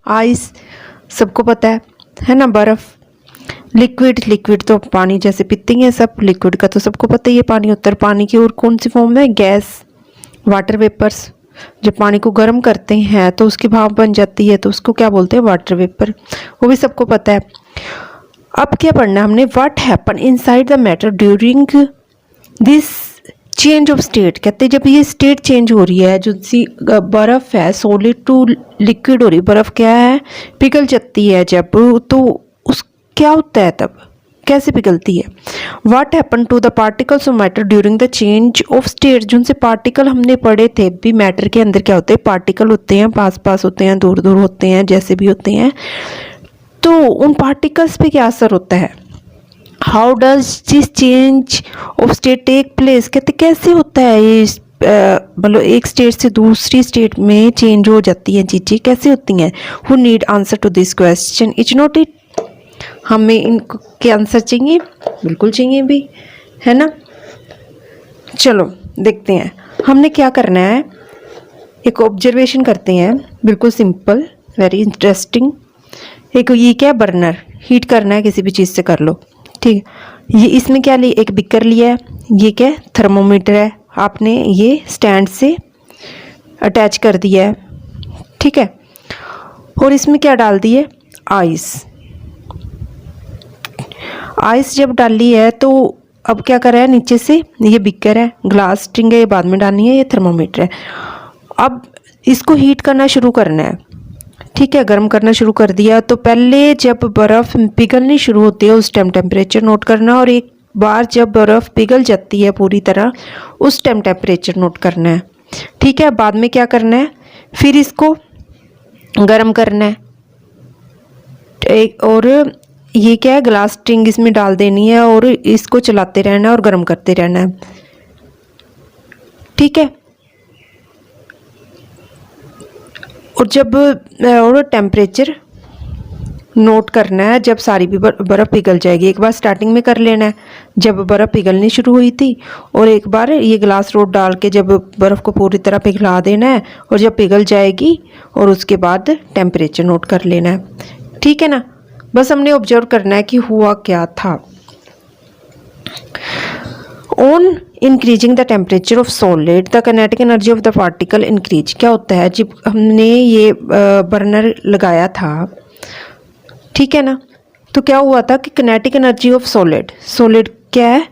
Ice सबको पता है ना, बर्फ़। लिक्विड, लिक्विड तो पानी जैसे पीते हैं सब, लिक्विड का तो सबको पता ही है पानी होता है। पानी की और कौन सी फॉर्म है? Gas, water vapours. जब पानी को गर्म करते हैं तो उसकी भाप बन जाती है, तो उसको क्या बोलते हैं? Water vapour. वो भी सबको पता है। अब क्या पढ़ना है हमने? What happen inside the matter during this change of state. कहते हैं जब ये स्टेट चेंज हो रही है, जो सी बर्फ़ है सॉलिड टू लिक्विड हो रही है, बर्फ़ क्या है? पिघल जाती है जब, तो उस क्या होता है तब, कैसे पिघलती है? What happen to the particles of matter during the change of state. जो उनसे पार्टिकल हमने पढ़े थे भी, मैटर के अंदर क्या होते हैं? पार्टिकल होते हैं, पास पास होते हैं, दूर दूर होते हैं, जैसे भी होते हैं। तो उन पार्टिकल्स पे क्या असर होता है? How does this change of state take place. कहते कैसे होता है ये, मतलब एक स्टेट से दूसरी स्टेट में चेंज हो जाती हैं चीज़ें, कैसे होती हैं? Who need answer to this question, is not it. हमें इनके आंसर चाहिए, बिल्कुल चाहिए भी, है ना। चलो देखते हैं हमने क्या करना है। एक ऑब्जर्वेशन करते हैं, बिल्कुल सिंपल, वेरी इंटरेस्टिंग। एक ये क्या है? बर्नर, हीट करना है किसी भी चीज़ से, कर लो, ठीक है। ये इसमें क्या लिया? एक बिकर लिया है। ये क्या है? थर्मोमीटर है। आपने ये स्टैंड से अटैच कर दिया है, ठीक है। और इसमें क्या डाल दिए? आइस। आइस जब डाली है तो अब क्या कर रहा है? नीचे से ये बिकर है, ग्लास स्ट्रिंग है, ये बाद में डालनी है, ये थर्मोमीटर है। अब इसको हीट करना शुरू करना है, ठीक है। गर्म करना शुरू कर दिया तो पहले जब बर्फ़ पिघलनी शुरू होती है उस टाइम टेम्परेचर नोट करना, और एक बार जब बर्फ़ पिघल जाती है पूरी तरह उस टाइम टेम्परेचर नोट करना है, ठीक है। बाद में क्या करना है? फिर इसको गर्म करना है। और ये क्या है? ग्लास स्ट्रिंग इसमें डाल देनी है और इसको चलाते रहना है और गर्म करते रहना है, ठीक है। और जब और टेम्परेचर नोट करना है जब सारी भी बर्फ़ पिघल जाएगी। एक बार स्टार्टिंग में कर लेना है जब बर्फ़ पिघलनी शुरू हुई थी, और एक बार ये ग्लास रोड डाल के जब बर्फ़ को पूरी तरह पिघला देना है, और जब पिघल जाएगी और उसके बाद टेम्परेचर नोट कर लेना है, ठीक है ना। बस हमने ऑब्जर्व करना है कि हुआ क्या था। On increasing the temperature of solid the kinetic energy of the particle increase. क्या होता है? जब हमने ये बर्नर लगाया था, ठीक है ना, तो क्या हुआ था कि kinetic energy of solid, solid क्या है?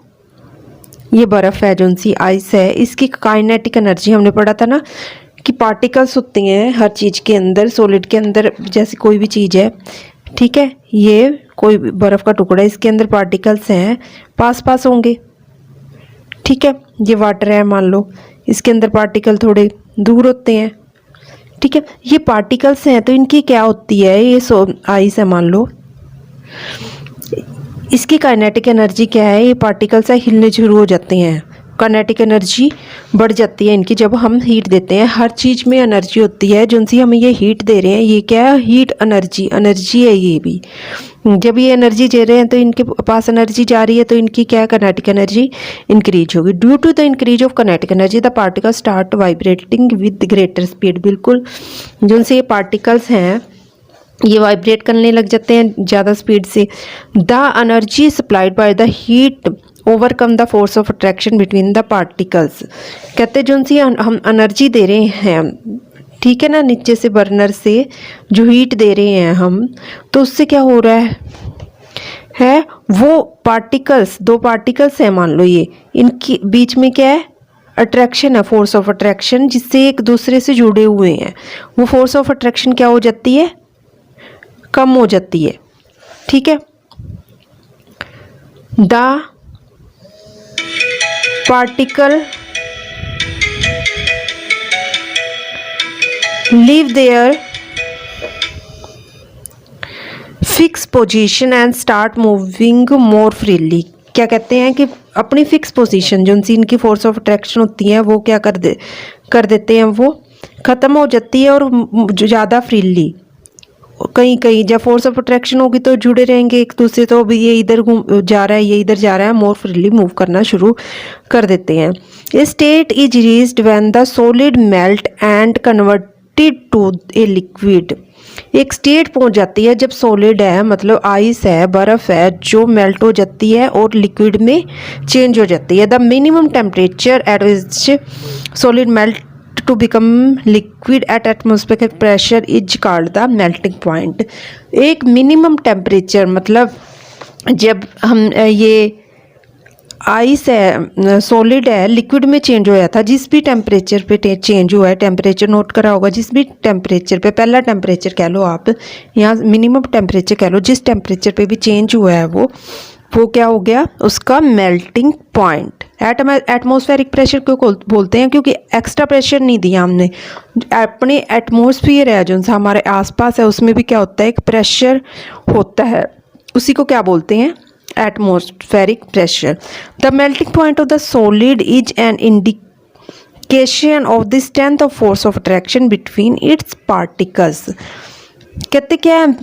ये बर्फ़ है, जो सी आइस है, इसकी काइनेटिक एनर्जी हमने पढ़ा था ना कि पार्टिकल्स होते हैं हर चीज़ के अंदर, सॉलिड के अंदर, जैसे कोई भी चीज़ है, ठीक है। ये कोई बर्फ़ का टुकड़ा है, इसके अंदर पार्टिकल्स हैं, पास पास होंगे, ठीक है। ये वाटर है मान लो, इसके अंदर पार्टिकल थोड़े दूर होते हैं, ठीक है। ये पार्टिकल्स हैं तो इनकी क्या होती है? ये आइस है मान लो, इसकी काइनेटिक एनर्जी क्या है? ये पार्टिकल्स है, हिलने शुरू हो जाते हैं, काइनेटिक एनर्जी बढ़ जाती है इनकी जब हम हीट देते हैं। हर चीज़ में एनर्जी होती है, जिनसे हम ये हीट दे रहे हैं, ये क्या है? हीट एनर्जी, एनर्जी है ये भी। जब ये एनर्जी दे रहे हैं तो इनके पास एनर्जी जा रही है, तो इनकी क्या है? काइनेटिक एनर्जी इंक्रीज होगी। Due to the increase of kinetic energy the particle start vibrating with greater speed. बिल्कुल, जिनसे ये पार्टिकल्स हैं ये वाइब्रेट करने लग जाते हैं ज़्यादा स्पीड से। The energy supplied by the heat overcome the force of attraction between the particles. कहते हैं जो सी हम एनर्जी दे रहे हैं, ठीक है ना, नीचे से बर्नर से जो हीट दे रहे हैं हम, तो उससे क्या हो रहा है वो पार्टिकल्स, दो पार्टिकल्स हैं मान लो, ये इनके बीच में क्या है? अट्रैक्शन है, फोर्स ऑफ अट्रैक्शन, जिससे एक दूसरे से जुड़े हुए हैं। वो फोर्स ऑफ अट्रैक्शन क्या हो जाती है? कम हो जाती है, ठीक है। The particle leave their fix position and start moving more freely. क्या कहते हैं कि अपनी फिक्स पोजीशन जो उनसी इनकी फोर्स ऑफ अट्रैक्शन होती है वो क्या कर देते हैं, वो ख़त्म हो जाती है और ज़्यादा फ्रीली कहीं कहीं जब फोर्स ऑफ अट्रैक्शन होगी तो जुड़े रहेंगे एक दूसरे, तो अभी ये इधर जा रहा है, ये इधर जा रहा है, मोर फ्रीली मूव करना शुरू कर देते हैं। A state is reached when the solid melt and converted to a liquid. एक स्टेट पहुंच जाती है जब सॉलिड है, मतलब आइस है, बर्फ़ है, जो मेल्ट हो जाती है और लिक्विड में चेंज हो जाती है। The minimum temperature at which solid melt to become liquid at atmospheric pressure is called the melting point। एक मिनिमम टेम्परेचर मतलब जब हम ये आइस है, सॉलिड है, लिक्विड में चेंज होया था, जिस भी टेम्परेचर पे चेंज हुआ है, टेम्परेचर नोट करा होगा, जिस भी टेम्परेचर पे, पहला टेम्परेचर कह लो आप, यहाँ मिनिमम टेम्परेचर कह लो, जिस टेम्परेचर पे भी चेंज हुआ है वो क्या हो गया, उसका मेल्टिंग पॉइंट। एटमॉस्फेरिक प्रेशर क्यों बोलते हैं, क्योंकि एक्स्ट्रा प्रेशर नहीं दिया हमने, अपने एटमॉस्फेयर है जो हमारे आसपास है उसमें भी क्या होता है, एक प्रेशर होता है, उसी को क्या बोलते हैं, atmospheric pressure. The melting point of the solid is an indication of the strength of force of attraction between its particles. कहते क्या है,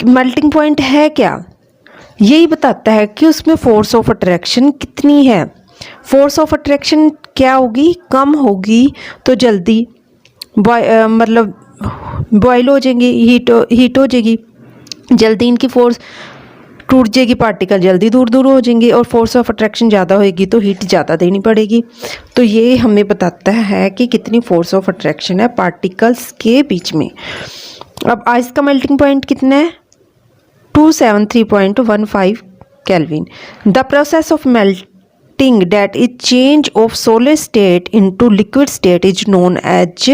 मेल्टिंग पॉइंट है क्या, यही बताता है कि उसमें फोर्स ऑफ अट्रैक्शन कितनी है। फोर्स ऑफ अट्रैक्शन क्या होगी, कम होगी तो जल्दी मतलब बॉयल हो जाएंगी, हीट हो जाएगी, जल्दी इनकी फोर्स टूट जाएगी, पार्टिकल जल्दी दूर दूर हो जाएंगे, और फोर्स ऑफ अट्रैक्शन ज़्यादा होएगी तो हीट ज़्यादा देनी पड़ेगी। तो ये हमें बताता है कि कितनी फोर्स ऑफ अट्रैक्शन है पार्टिकल्स के बीच में। अब आइस का मेल्टिंग पॉइंट कितना है, 273.15 Kelvin। The process of melting, that is change of solid state into liquid state, is known as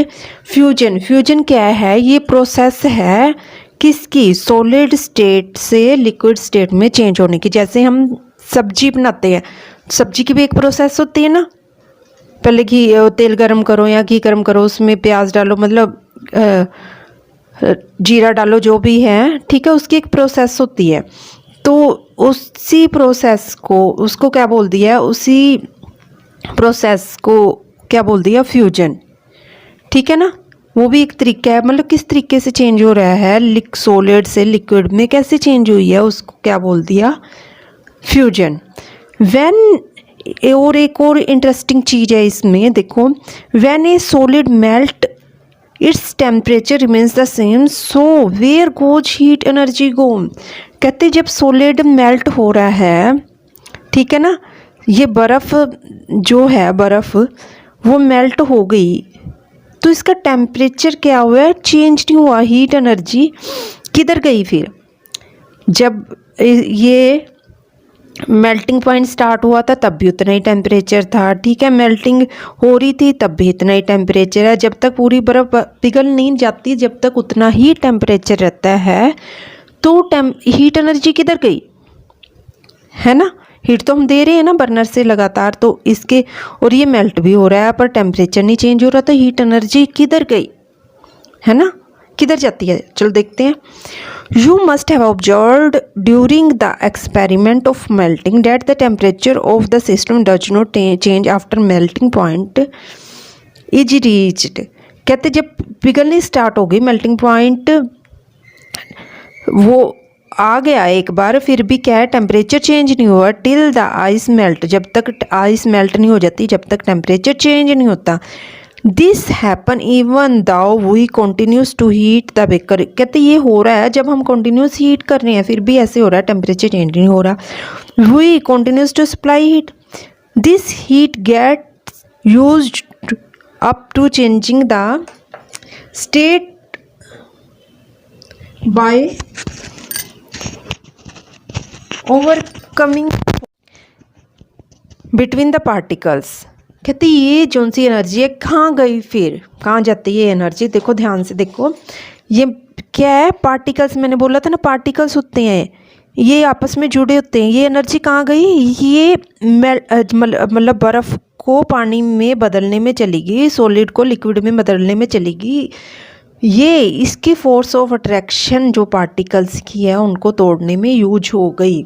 fusion। Fusion क्या है, ये प्रोसेस है किसकी, सॉलिड स्टेट से लिक्विड स्टेट में चेंज होने की। जैसे हम सब्जी बनाते हैं, सब्जी की भी एक प्रोसेस होती है ना, पहले तेल गरम करो या घी गरम करो, उसमें प्याज डालो, मतलब जीरा डालो, जो भी है, ठीक है, उसकी एक प्रोसेस होती है। तो उसी प्रोसेस को, उसको क्या बोल दिया, उसी प्रोसेस को क्या बोल दिया, फ्यूजन। ठीक है ना, वो भी एक तरीका है, मतलब किस तरीके से चेंज हो रहा है, सॉलिड से लिक्विड में कैसे चेंज हुई है, उसको क्या बोल दिया, फ्यूजन। व्हेन, और एक और इंटरेस्टिंग चीज़ है इसमें, देखो, when a solid melt its temperature remains the same, so where goes heat energy go. कहते जब सॉलिड मेल्ट हो रहा है, ठीक है ना, ये बर्फ़ जो है, बर्फ़ वो मेल्ट हो गई, तो इसका टेम्परेचर क्या हुआ है, चेंज नहीं हुआ, हीट एनर्जी किधर गई फिर, जब ये मेल्टिंग पॉइंट स्टार्ट हुआ था तब भी उतना ही टेम्परेचर था, ठीक है, मेल्टिंग हो रही थी तब भी इतना ही टेम्परेचर है, जब तक पूरी बर्फ़ पिघल नहीं जाती जब तक उतना ही टेम्परेचर रहता है, तो हीट एनर्जी किधर गई, है ना, हीट तो हम दे रहे हैं ना बर्नर से लगातार, तो इसके, और ये मेल्ट भी हो रहा है पर टेम्परेचर नहीं चेंज हो रहा, तो हीट एनर्जी किधर गई, है ना, किधर जाती है, चलो देखते हैं। You must have observed during the experiment of melting that the temperature of the system does not change after melting point is reached। कहते जब पिघलनी स्टार्ट हो गई, मेल्टिंग पॉइंट वो आ गया एक बार, फिर भी क्या है, टेम्परेचर चेंज नहीं हुआ, टिल द आइस मेल्ट, जब तक आइस मेल्ट नहीं हो जाती, जब तक टेम्परेचर चेंज नहीं होता। This happen even though we continuous to heat the beaker. कहते ये हो रहा है जब हम कंटिन्यूस हीट कर रहे हैं, फिर भी ऐसे हो रहा है, टेम्परेचर चेंज नहीं हो रहा। We continuous to supply heat, this heat gets used up to changing the state by overcoming between the particles. कहते ये जो सी एनर्जी है कहाँ गई, फिर कहाँ जाती है ये एनर्जी, देखो ध्यान से देखो, ये क्या है, पार्टिकल्स, मैंने बोला था ना पार्टिकल्स होते हैं, ये आपस में जुड़े होते हैं, ये एनर्जी कहाँ गई, ये मतलब बर्फ़ को पानी में बदलने में चली गई, सॉलिड को लिक्विड में बदलने में चली गई, ये इसकी फोर्स ऑफ अट्रैक्शन जो पार्टिकल्स की है उनको तोड़ने में यूज हो गई।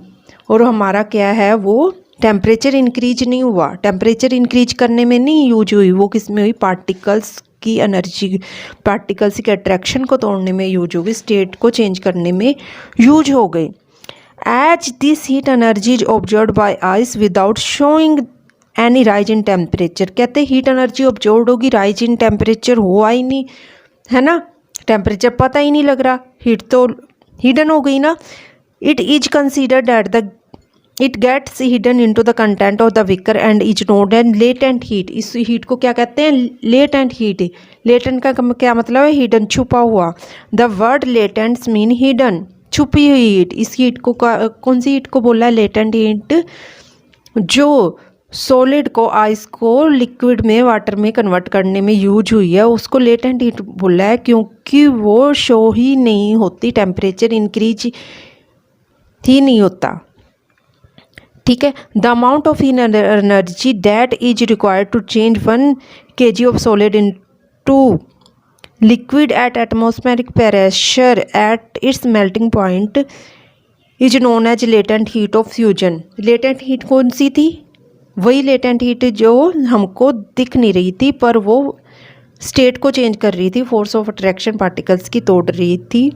और हमारा क्या है, वो टेम्परेचर इंक्रीज नहीं हुआ, टेम्परेचर इंक्रीज करने में नहीं यूज हुई, वो किस में हुई, पार्टिकल्स की एनर्जी पार्टिकल्स की अट्रैक्शन को तोड़ने में यूज हो गई, स्टेट को चेंज करने में यूज हो गई। As this heat energy is observe by ice without showing any rise in temperature. कहते हीट एनर्जी ऑब्जर्व होगी, राइज इन टेम्परेचर हुआ ही नहीं, है ना, टेम्परेचर पता ही नहीं लग रहा, हीट तो हिडन हो गई ना। It is considered at the it gets hidden into the content of the beaker and is known as latent heat. इस हीट को क्या कहते हैं? Latent heat. लेटेंट का क्या मतलब है? हिडन, छुपा हुआ। द वर्ड लेटेंट्स मीन हिडन, छुपी हुई हीट। इस हीट को कौन सी हीट को बोला है? Latent heat. जो सॉलिड को, आइस को लिक्विड में, वाटर में कन्वर्ट करने में यूज हुई है, उसको लेटेंट हीट बोला है, क्योंकि वो शो ही नहीं होती, टेम्परेचर इंक्रीज ही नहीं होता। ठीक है। The amount of energy that is required to change 1 kg of solid into liquid at atmospheric pressure at its melting point is known as latent heat of fusion. Latent heat कौन सी थी? वही latent heat जो हमको दिख नहीं रही थी, पर वो स्टेट को चेंज कर रही थी, फोर्स ऑफ अट्रैक्शन पार्टिकल्स की तोड़ रही थी।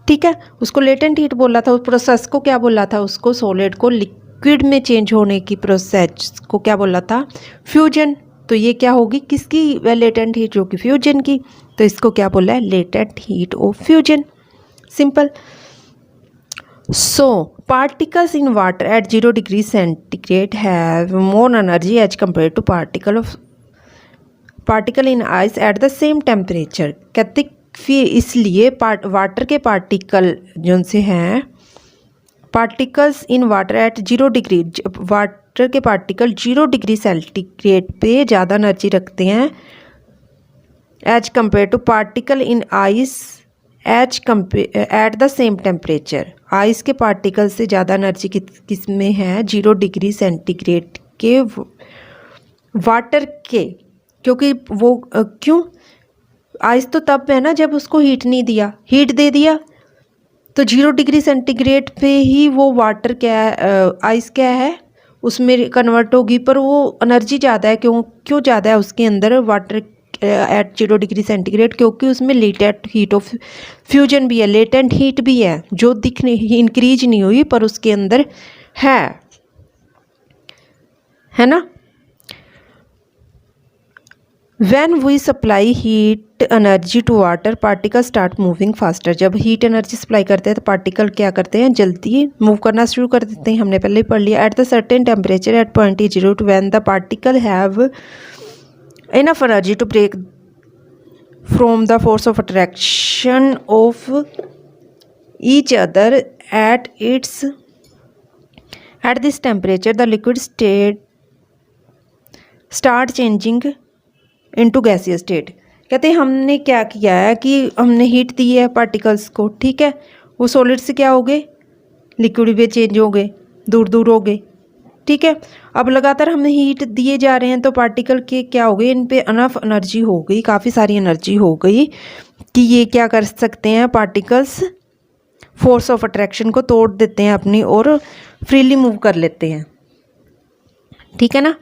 ठीक है, उसको लेटेंट हीट बोला था। उस प्रोसेस को क्या बोला था? उसको सॉलिड को लिक्विड में चेंज होने की प्रोसेस को क्या बोला था? फ्यूजन। तो ये क्या होगी? किसकी लेटेंट हीट? जो कि फ्यूजन की। तो इसको क्या बोला है? Latent heat of fusion. Simple. So, particles in water at 0 degree centigrade have more energy as compared to particle in ice at the same temperature। कहते फिर इसलिए वाटर के पार्टिकल जो से हैं, particles in water at 0 degree, water के particle 0 degree centigrade पे ज़्यादा एनर्जी रखते हैं as compare to particle in ice at the same temperature. Ice के पार्टिकल से ज़्यादा एनर्जी किस में है? 0 डिग्री सेंटीग्रेड के वाटर के। क्योंकि वो क्यों? आइस तो तब है ना जब उसको हीट नहीं दिया, हीट दे दिया तो 0 डिग्री सेंटीग्रेड पे ही वो वाटर क्या है, आइस क्या है, उसमें कन्वर्ट होगी। पर वो एनर्जी ज़्यादा है। क्यों ज़्यादा है उसके अंदर वाटर एट 0 डिग्री सेंटीग्रेड? क्योंकि उसमें लेटेंट हीट ऑफ फ्यूजन भी है, लेटेंट हीट भी है, जो दिखने इंक्रीज नहीं हुई पर उसके अंदर है ना। When we supply heat energy to water, particles start moving faster। जब हीट एनर्जी सप्लाई करते हैं तो पार्टिकल क्या करते हैं? जल्दी मूव करना शुरू कर देते हैं। हमने पहले ही पढ़ लिया। At the certain temperature at point T0 when the particle have enough energy to break from the force of attraction of each other at this temperature, the liquid state start changing into gaseous state। कहते हैं हमने क्या किया है कि हमने heat दी है particles को, ठीक है, वो सॉलिड से क्या हो गए? लिक्विड में चेंज हो गए, दूर दूर हो गए। ठीक है, अब लगातार हमने हीट दिए जा रहे हैं तो पार्टिकल के क्या हो गए? इन पे अनफ एनर्जी हो गई, काफ़ी सारी एनर्जी हो गई कि ये क्या कर सकते हैं? पार्टिकल्स फोर्स ऑफ अट्रैक्शन को तोड़ देते हैं अपनी और फ्रीली मूव कर लेते हैं। ठीक है ना।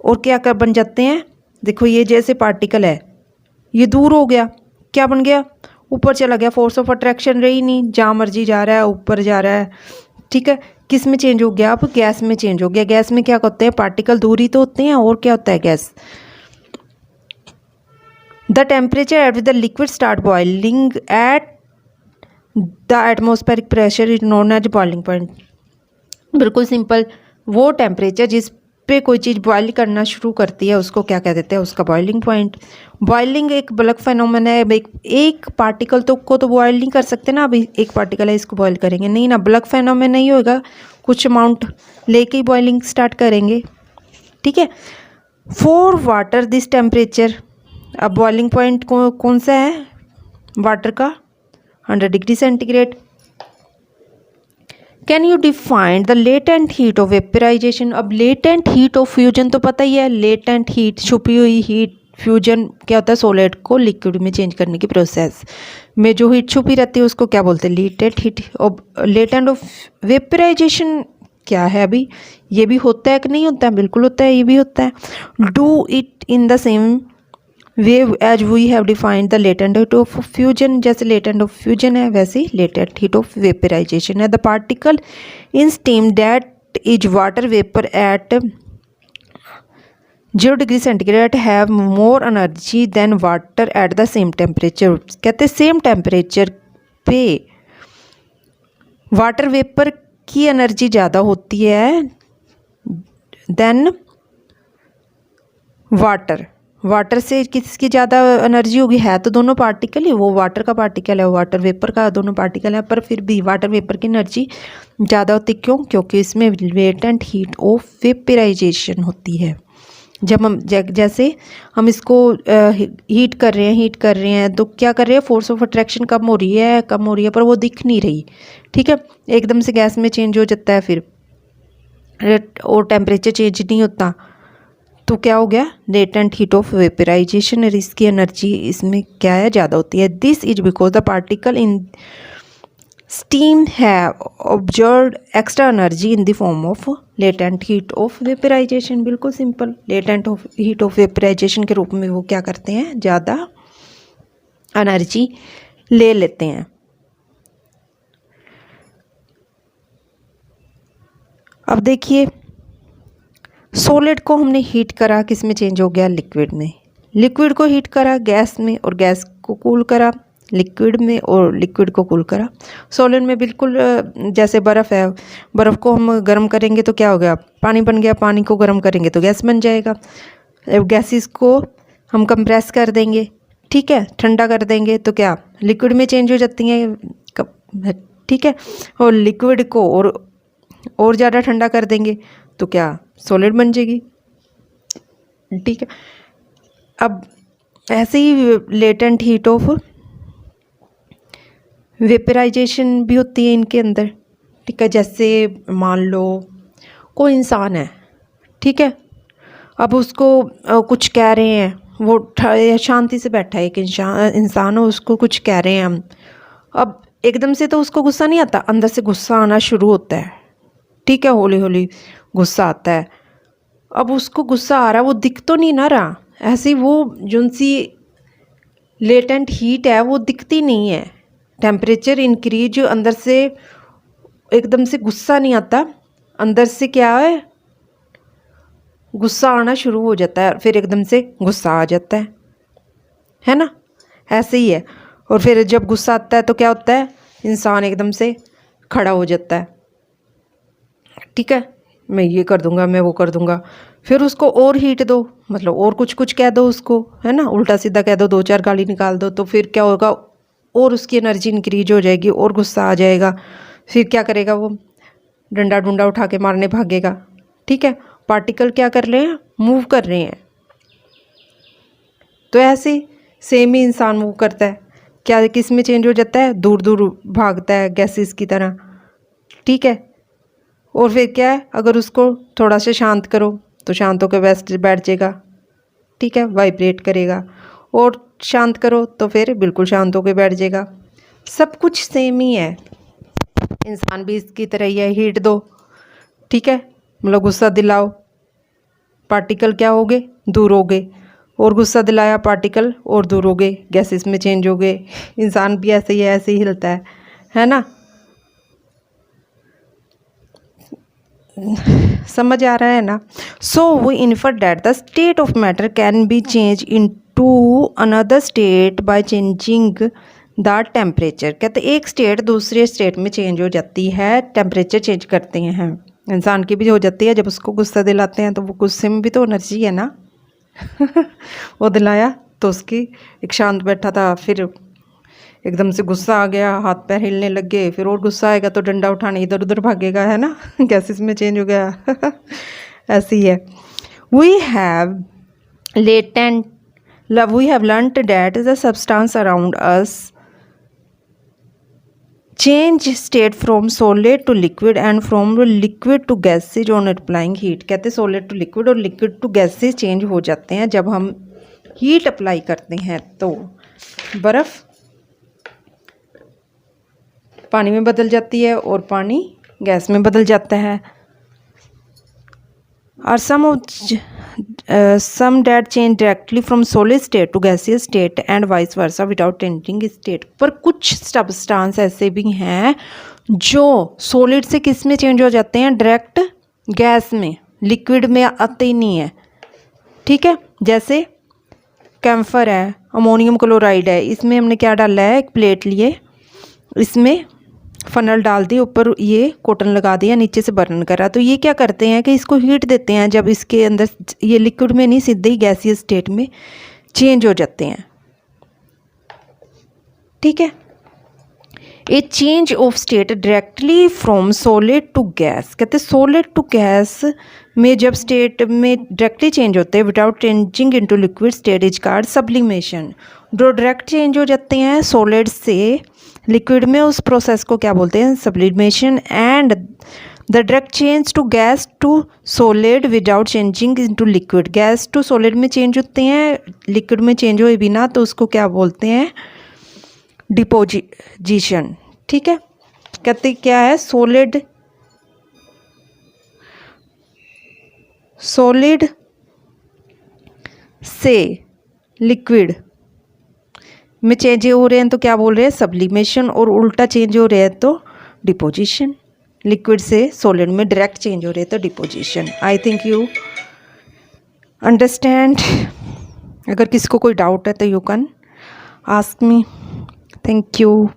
और क्या कर बन जाते हैं? देखो ये जैसे पार्टिकल है, ये दूर हो गया, क्या बन गया? ऊपर चला गया, फोर्स ऑफ अट्रैक्शन रही नहीं, जहाँ मर्जी जा रहा है ऊपर जा रहा है। ठीक है, किस में चेंज हो गया? अब गैस में चेंज हो गया। गैस में क्या होते हैं? पार्टिकल दूर ही तो होते हैं, और क्या होता है? Gas. The temperature at which the liquid start boiling at the atmospheric pressure is known as boiling point. बिल्कुल सिंपल, वो टेम्परेचर जिस पे कोई चीज़ बॉयल करना शुरू करती है उसको क्या कह देते हैं? उसका बॉइलिंग पॉइंट। बॉइलिंग एक बल्क फेनोमेन है। एक पार्टिकल को तो बॉयल नहीं कर सकते ना, अभी एक पार्टिकल है इसको बॉयल करेंगे नहीं ना, बल्क फेनोमेन नहीं होगा, कुछ अमाउंट लेके ही बॉइलिंग स्टार्ट करेंगे। ठीक है। फॉर वाटर दिस टेम्परेचर, अब बॉइलिंग पॉइंट कौन सा है वाटर का? 100 degree centigrade. Can you define the latent heat of vaporisation? अब लेटेंट हीट ऑफ फ्यूजन तो पता ही है, लेटेंट हीट, छुपी हुई हीट। फ्यूजन क्या होता है? सॉलिड को लिक्विड में चेंज करने की प्रोसेस में जो हीट छुपी रहती है उसको क्या बोलते हैं? Latent heat. और लेटेंट ऑफ वेपराइजेशन क्या है अभी, ये भी होता है कि नहीं होता है, बिल्कुल होता है, ये भी होता है। Do it in the same way as we have defined the latent heat of fusion, जैसे लेटेंट ऑफ फ्यूजन है वैसे ही लेटेंट हीट ऑफ वेपराइजेशन है। The particle in steam that is water vapour at 0 degree centigrade have more energy than water at the same temperature. कहते हैं same temperature पे water vapour की energy ज़्यादा होती है देन वाटर से किसकी ज़्यादा एनर्जी होगी, है तो दोनों पार्टिकल ही, वो वाटर का पार्टिकल है, वो वाटर वेपर का, दोनों पार्टिकल है, पर फिर भी वाटर वेपर की एनर्जी ज़्यादा होती, क्यों? क्योंकि इसमें लेटेंट हीट ऑफ वेपराइजेशन होती है। जब हम जैसे हम इसको हीट कर रहे हैं तो क्या कर रहे हैं, फोर्स ऑफ अट्रैक्शन कम हो रही है पर वो दिख नहीं रही, ठीक है, एकदम से गैस में चेंज हो जाता है फिर, और टेम्परेचर चेंज नहीं होता, तो क्या हो गया, लेटेंट हीट ऑफ वेपराइजेशन, और इसकी एनर्जी इसमें क्या है, ज़्यादा होती है। This is because the particle in steam have observed extra energy in the form of latent heat of vaporisation. बिल्कुल simple, latent heat of vaporisation के रूप में वो क्या करते हैं, ज़्यादा एनर्जी ले लेते हैं। अब देखिए, सॉलिड को हमने हीट करा, किस में चेंज हो गया, लिक्विड में। लिक्विड को हीट करा गैस में, और गैस को कूल करा लिक्विड में, और लिक्विड को कूल करा सॉलिड में। बिल्कुल जैसे बर्फ़ है, बर्फ़ को हम गर्म करेंगे तो क्या हो गया, पानी बन गया, पानी को गर्म करेंगे तो गैस बन जाएगा। गैसेस को हम कंप्रेस कर देंगे, ठीक है, ठंडा कर देंगे तो क्या, लिक्विड में चेंज हो जाती हैं, ठीक है, और लिक्विड को और ज़्यादा ठंडा कर देंगे तो क्या, सॉलिड बन जाएगी, ठीक है। अब ऐसे ही लेटेंट हीट ऑफ वेपराइजेशन भी होती है इनके अंदर, ठीक है। जैसे मान लो कोई इंसान है, ठीक है, अब उसको कुछ कह रहे हैं, वो शांति से बैठा है, एक इंसान है, उसको कुछ कह रहे हैं हम, अब एकदम से तो उसको गुस्सा नहीं आता, अंदर से गुस्सा आना शुरू होता है, ठीक है, हौली हौली गुस्सा आता है। अब उसको गुस्सा आ रहा है, वो दिख तो नहीं ना रहा, ऐसे ही वो जो सी लेटेंट हीट है वो दिखती नहीं है, टेम्परेचर इंक्रीज, अंदर से एकदम से गुस्सा नहीं आता, अंदर से क्या है, गुस्सा आना शुरू हो जाता है, फिर एकदम से गुस्सा आ जाता है ना, ऐसे ही है। और फिर जब गुस्सा आता है तो क्या होता है, इंसान एकदम से खड़ा हो जाता है, ठीक है, मैं ये कर दूंगा, मैं वो कर दूंगा, फिर उसको और हीट दो, मतलब और कुछ कह दो उसको, है ना, उल्टा सीधा कह दो, 2-4 गाली निकाल दो, तो फिर क्या होगा, और उसकी एनर्जी इंक्रीज हो जाएगी, और गुस्सा आ जाएगा, फिर क्या करेगा, वो डंडा डुंडा उठा के मारने भागेगा, ठीक है। पार्टिकल क्या कर रहे हैं, मूव कर रहे हैं, तो ऐसे सेम ही इंसान मूव करता है, क्या किस में चेंज हो जाता है, दूर दूर भागता है गैसेस की तरह, ठीक है। और फिर क्या है, अगर उसको थोड़ा सा शांत करो तो शांत होकर बैठ जाएगा, ठीक है, वाइब्रेट करेगा, और शांत करो तो फिर बिल्कुल शांत होकर बैठ जाएगा। सब कुछ सेम ही है, इंसान भी इसकी तरह ही है, हीट दो, ठीक है, मतलब गुस्सा दिलाओ, पार्टिकल क्या हो गए, दूर हो गए, और गुस्सा दिलाया, पार्टिकल और दूर हो गए, गैसेस में चेंज हो गए। इंसान भी ऐसे ही है, ऐसे ही हिलता है ना, समझ आ रहा है ना। So we infer that the state of matter can be change into another state by changing the temperature. कहते एक स्टेट दूसरे स्टेट में चेंज हो जाती है, टेम्परेचर चेंज करते हैं, इंसान की भी हो जाती है, जब उसको गुस्सा दिलाते हैं तो वो गुस्से में भी तो एनर्जी है ना वो दिलाया तो उसकी, एक शांत बैठा था, फिर एकदम से गुस्सा आ गया, हाथ पैर हिलने लग गए, फिर और गुस्सा आएगा तो डंडा उठाने इधर उधर भागेगा, है ना गैसेस में चेंज हो गया ऐसी है। We have learned that the substance around us change state from solid to liquid and from liquid to gases on applying heat. कहते हैं सॉलिड टू लिक्विड और लिक्विड टू गैसेज चेंज हो जाते हैं जब हम हीट अप्लाई करते हैं, तो बर्फ़ पानी में बदल जाती है और पानी गैस में बदल जाता है, और some that change directly from solid state to gaseous state and vice versa without changing state। पर कुछ सब्सटेंस ऐसे भी हैं जो सॉलिड से किस में चेंज हो जाते हैं, डायरेक्ट गैस में, लिक्विड में आते ही नहीं है। ठीक है, जैसे कैम्फर है, अमोनियम क्लोराइड है, इसमें हमने क्या डाला है, एक प्लेट लिए, इसमें फनल डाल दी, ऊपर ये कॉटन लगा दिया, नीचे से बर्न करा, तो ये क्या करते हैं कि इसको हीट देते हैं। जब इसके अंदर ये लिक्विड में नहीं, सीधे ही गैसियस स्टेट में चेंज हो जाते हैं। ठीक है, a change of state directly from solid to gas, कहते हैं सॉलिड टू गैस में जब स्टेट में डायरेक्टली चेंज होते हैं without changing into liquid state is called sublimation. जो डायरेक्ट चेंज हो जाते हैं सॉलिड से लिक्विड में, उस प्रोसेस को क्या बोलते हैं, sublimation. And the direct change to gas to solid without changing into liquid, gas to solid में चेंज होते हैं, लिक्विड में चेंज हुए बिना, तो उसको क्या बोलते हैं, डिपोजिशन। ठीक है, कहते क्या है, सॉलिड से लिक्विड में चेंज हो रहे हैं तो क्या बोल रहे हैं, सब्लिमेशन, और उल्टा चेंज हो रहे हैं तो डिपोजिशन। लिक्विड से सॉलिड में डायरेक्ट चेंज हो रहे हैं तो deposition. I think you understand. अगर किसी को कोई डाउट है तो you can ask me. Thank you.